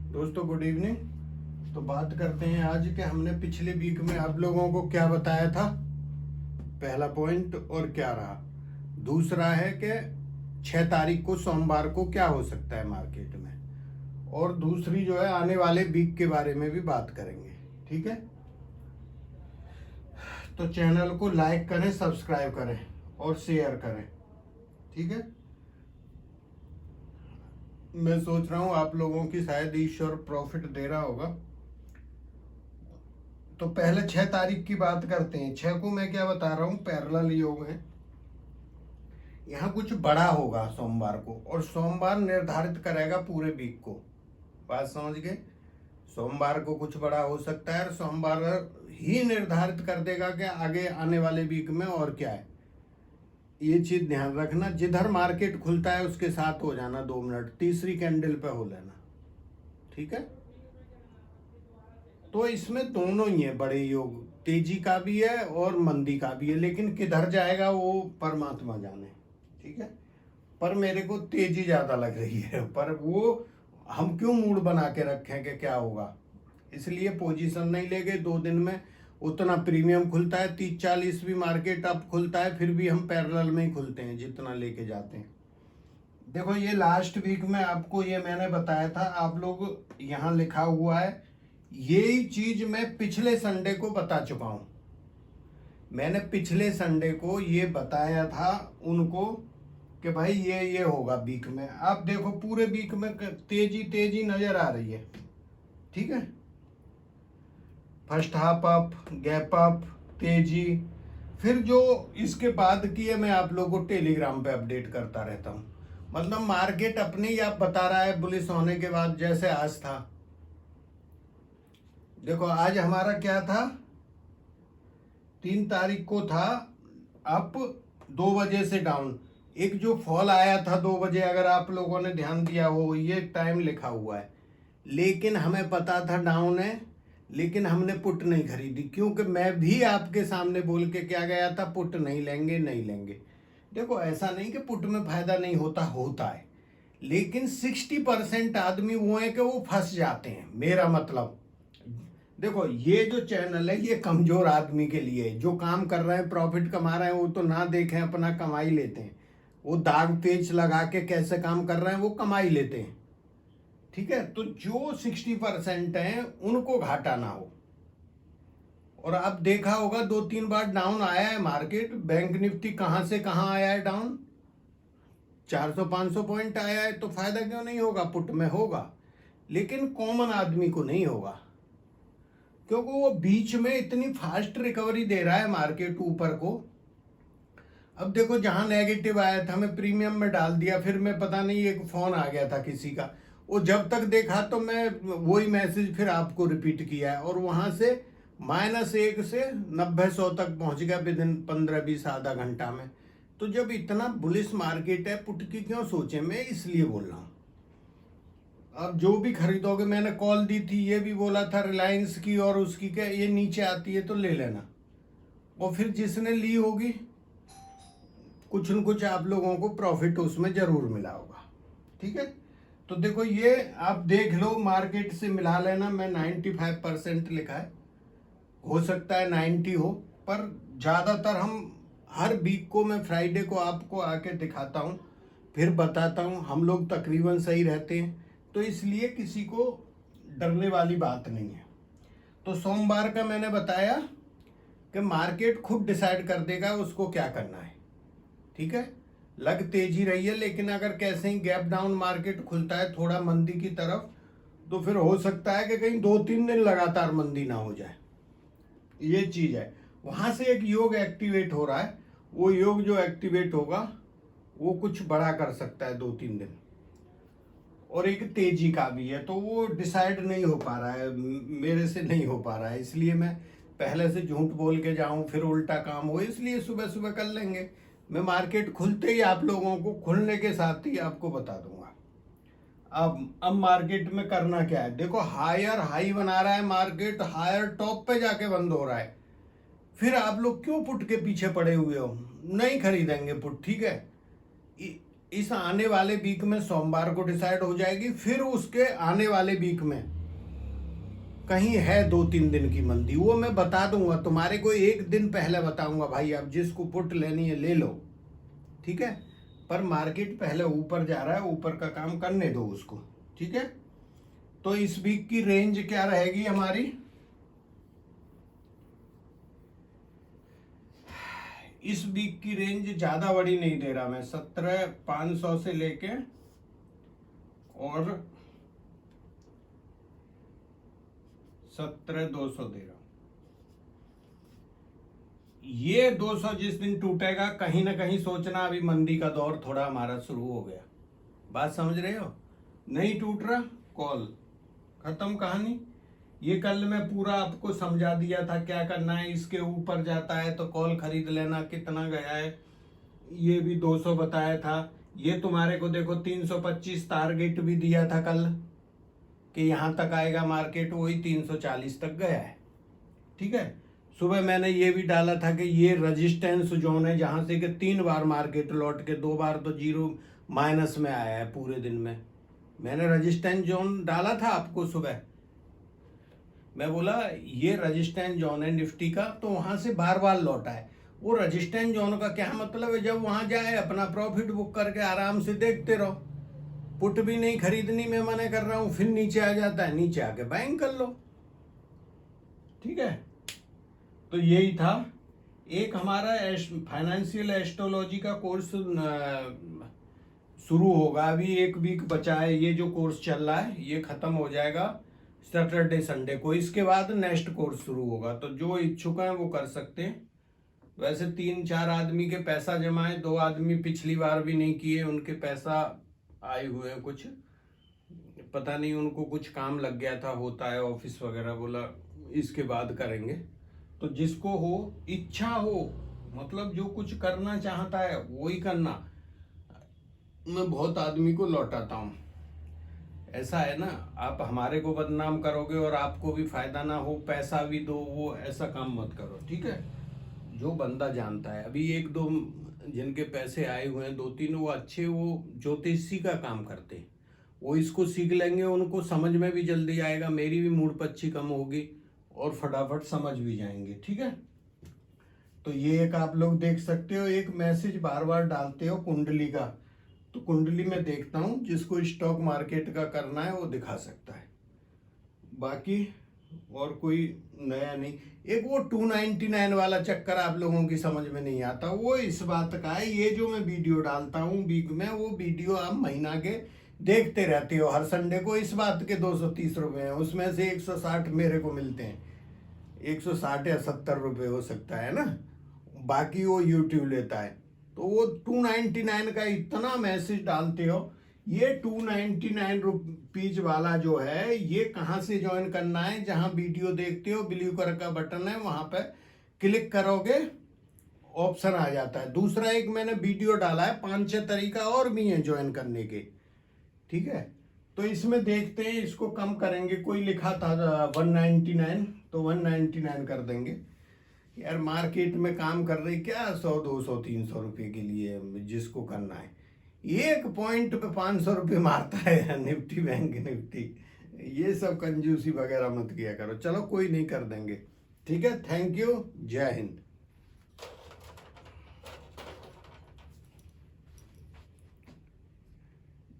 दोस्तों good evening. तो बात करते हैं आज कि हमने पिछले वीक में आप लोगों को क्या बताया था। पहला पॉइंट और क्या रहा। दूसरा है कि 6 तारीख को सोमवार को क्या हो सकता है मार्केट में। और दूसरी जो है आने वाले वीक के बारे में भी बात करेंगे। ठीक है, तो चैनल को लाइक करें, सब्सक्राइब करें और शेयर करें। ठीक है, मैं सोच रहा हूँ आप लोगों की शायद ईश्वर प्रॉफिट दे रहा होगा। तो पहले 6 तारीख की बात करते हैं। 6 को मैं क्या बता रहा हूँ, पैरेलल योग है। यहाँ कुछ बड़ा होगा सोमवार को, और सोमवार निर्धारित करेगा पूरे वीक को। बात समझ गए। सोमवार को कुछ बड़ा हो सकता है और सोमवार ही निर्धारित कर देगा कि आगे आने वाले वीक में और क्या है। ये चीज ध्यान रखना, जिधर मार्केट खुलता है उसके साथ हो जाना 2 मिनट, तीसरी कैंडल पे हो लेना। ठीक है, तो इसमें दोनों ही है बड़े योग, तेजी का भी है और मंदी का भी है, लेकिन किधर जाएगा वो परमात्मा जाने। ठीक है, पर मेरे को तेजी ज्यादा लग रही है, पर वो हम क्यों मूड बना के रखें कि क्या होगा। इसलिए पोजीशन नहीं ले गए 2 दिन में। उतना प्रीमियम खुलता है, 30-40 भी मार्केट अप खुलता है, फिर भी हम पैरेलल में ही खुलते हैं जितना लेके जाते हैं। देखो ये लास्ट वीक में आपको ये मैंने बताया था, आप लोग यहाँ लिखा हुआ है, यही चीज मैं पिछले संडे को बता चुका हूं। मैंने पिछले संडे को ये बताया था उनको कि भाई ये होगा वीक में। आप देखो पूरे वीक में तेजी तेजी नजर आ रही है। ठीक है, first half up, gap up, तेजी। फिर जो इसके बाद की है मैं आप लोगों को टेलीग्राम पे अपडेट करता रहता हूं। मतलब मार्केट अपने ही आप बता रहा है बुलिश होने के बाद, जैसे आज था। देखो आज हमारा क्या था, 3 तारीख को था अप, 2 बजे से डाउन। एक जो फॉल आया था 2 बजे, अगर आप लोगों ने ध्यान दिया हो, ये टाइम लिखा हुआ है। लेकिन हमें पता था डाउन है, लेकिन हमने पुट नहीं खरीदी, क्योंकि मैं भी आपके सामने बोल के क्या गया था, पुट नहीं लेंगे नहीं लेंगे। देखो ऐसा नहीं कि पुट में फायदा नहीं होता, होता है, लेकिन 60% आदमी वो है कि वो फंस जाते हैं। मेरा मतलब देखो ये जो चैनल है ये कमजोर आदमी के लिए है। जो काम कर रहे हैं, प्रॉफिट कमा रहे हैं, वो तो ना देखें, अपना कमाई लेते हैं। वो दाग पेच लगा के कैसे काम कर रहे हैं वो कमाई लेते हैं। ठीक है, तो जो 60% है उनको घाटा ना हो। और अब देखा होगा 2-3 बार डाउन आया है मार्केट। बैंक निफ्टी कहां से कहां आया है डाउन, 400-500 पॉइंट आया है। तो फायदा क्यों नहीं होगा, पुट में होगा, लेकिन कॉमन आदमी को नहीं होगा, क्योंकि वो बीच में इतनी फास्ट रिकवरी दे रहा है मार्केट ऊपर को। अब देखो जहां नेगेटिव आया था मैं प्रीमियम में डाल दिया, फिर मैं पता नहीं एक फोन आ गया था किसी का, वो जब तक देखा तो मैं वही मैसेज फिर आपको रिपीट किया है, और वहां से -1 से 90-100 तक पहुंच गया विद इन 15-20 आधा घंटा में। तो जब इतना बुलिश मार्केट है, पुट की क्यों सोचे, मैं इसलिए बोल रहा हूं। अब जो भी खरीदोगे, मैंने कॉल दी थी, ये भी बोला था रिलायंस की और उसकी, क्या ये नीचे आती है तो ले लेना। और फिर जिसने ली होगी कुछ न कुछ आप लोगों को प्रॉफिट उसमें जरूर मिला होगा। ठीक है, तो देखो ये आप देख लो, मार्केट से मिला लेना। मैं 95% लिखा है, हो सकता है 90 हो, पर ज्यादातर हम हर वीक को मैं फ्राइडे को आपको आके दिखाता हूँ, फिर बताता हूँ। हम लोग तकरीबन सही रहते हैं, तो इसलिए किसी को डरने वाली बात नहीं है। तो सोमवार का मैंने बताया कि मार्केट खुद डिसाइड कर देगा उसको क्या करना है। ठीक है, लग तेजी रही है, लेकिन अगर कैसे ही गैप डाउन मार्केट खुलता है थोड़ा मंदी की तरफ, तो फिर हो सकता है कि कहीं 2-3 दिन लगातार मंदी ना हो जाए। ये चीज है। वहां से एक योग एक्टिवेट हो रहा है, वो योग जो एक्टिवेट होगा वो कुछ बड़ा कर सकता है 2-3 दिन, और एक तेजी का भी है। तो वो डिसाइड नहीं हो पा रहा है, मेरे से नहीं हो पा रहा है, इसलिए मैं पहले से झूठ बोल के जाऊं फिर उल्टा काम हो, इसलिए सुबह सुबह कर लेंगे। मैं मार्केट खुलते ही आप लोगों को, खुलने के साथ ही आपको बता दूंगा। अब मार्केट में करना क्या है, देखो हायर हाई बना रहा है मार्केट, हायर टॉप पे जाके बंद हो रहा है। फिर आप लोग क्यों पुट के पीछे पड़े हुए हो, नहीं खरीदेंगे पुट। ठीक है, इस आने वाले वीक में सोमवार को डिसाइड हो जाएगी। फिर उसके आने वाले वीक में कहीं है 2-3 दिन की मंदी, वो मैं बता दूंगा तुम्हारे को, एक दिन पहले बताऊंगा भाई, अब जिसको पुट लेनी है ले लो, ठीक है। पर मार्केट पहले ऊपर जा रहा है, ऊपर का काम करने दो उसको, ठीक है। तो इस वीक की रेंज क्या रहेगी हमारी, इस वीक की रेंज ज्यादा बड़ी नहीं दे रहा मैं, 17,500 से लेके और 17,200 दे रहा हूं। ये 200 जिस दिन टूटेगा, कहीं ना कहीं सोचना अभी मंदी का दौर थोड़ा हमारा शुरू हो गया, बात समझ रहे हो। नहीं टूट रहा, कॉल खत्म कहानी। ये कल मैं पूरा आपको समझा दिया था क्या करना है। इसके ऊपर जाता है तो कॉल खरीद लेना, कितना गया है ये भी 200 बताया था। ये तुम्हारे को देखो 325 टारगेट भी दिया था कल कि यहां तक आएगा मार्केट, वही 340 तक गया है, ठीक है। सुबह मैंने ये भी डाला था कि ये रेजिस्टेंस जोन है जहां से कि 3 बार मार्केट लौट के 2 बार तो जीरो माइनस में आया है पूरे दिन में। मैंने रेजिस्टेंस जोन डाला था आपको सुबह, मैं बोला ये रेजिस्टेंस जोन है निफ्टी का, तो वहां से बार बार लौटा है। वो रेजिस्टेंस जोन का क्या मतलब है, जब वहां जाए अपना प्रॉफिट बुक करके आराम से देखते रहो, पुट भी नहीं खरीदनी मैं मना कर रहा हूं। फिर नीचे आ जाता है, नीचे आके बाइंग कर लो, ठीक है। तो यही था। एक हमारा फाइनेंशियल एस्ट्रोलॉजी का कोर्स शुरू होगा, अभी 1 वीक बचा है। ये जो कोर्स चल रहा है ये खत्म हो जाएगा सैटरडे संडे को, इसके बाद नेक्स्ट कोर्स शुरू होगा। तो जो इच्छुक हैं वो कर सकते हैं। वैसे 3-4 आदमी के पैसा जमा है, 2 आदमी पिछली बार भी नहीं किए, उनके पैसा आए हुए हैं, कुछ पता नहीं उनको कुछ काम लग गया था, होता है ऑफिस वगैरह, बोला इसके बाद करेंगे। तो जिसको हो इच्छा हो, मतलब जो कुछ करना चाहता है वो ही करना। मैं बहुत आदमी को लौटाता हूँ, ऐसा है ना, आप हमारे को बदनाम करोगे और आपको भी फायदा ना हो, पैसा भी दो, वो ऐसा काम मत करो, ठीक है। जो बंदा जानता है, अभी 1-2 जिनके पैसे आए हुए हैं 2-3, वो अच्छे, वो ज्योतिषी का काम करते हैं, वो इसको सीख लेंगे, उनको समझ में भी जल्दी आएगा, मेरी भी मूड पच्ची कम होगी और फटाफट समझ भी जाएंगे, ठीक है। तो ये एक आप लोग देख सकते हो, एक मैसेज बार बार डालते हो कुंडली का, तो कुंडली में देखता हूँ, जिसको स्टॉक मार्केट का करना है वो दिखा सकता है, बाकी और कोई नया नहीं। एक वो 299 वाला चक्कर आप लोगों की समझ में नहीं आता, वो इस बात का है, ये जो मैं वीडियो डालता हूँ वीक में, वो वीडियो आप महीना के देखते रहते हो हर संडे को, इस बात के 230 रुपए हैं, उसमें से 160 मेरे को मिलते हैं, 160 या 70 रुपये हो सकता है ना, बाकी वो यूट्यूब लेता है। तो वो 299 का इतना मैसेज डालते हो, ये 299 रुपीज वाला जो है ये कहाँ से ज्वाइन करना है, जहां वीडियो देखते हो ब्लू कलर का बटन है, वहां पे क्लिक करोगे ऑप्शन आ जाता है। दूसरा एक मैंने वीडियो डाला है, 5-6 तरीका और भी है ज्वाइन करने के, ठीक है। तो इसमें देखते हैं, इसको कम करेंगे, कोई लिखा था 199, तो 199 कर देंगे। यार मार्केट में काम कर रही क्या 100-200-300 रुपये के लिए, जिसको करना है, एक पॉइंट पे 500 रुपये मारता है निफ्टी बैंक निफ्टी, ये सब कंजूसी वगैरह मत किया करो। चलो कोई नहीं, कर देंगे, ठीक है। थैंक यू, जय हिंद।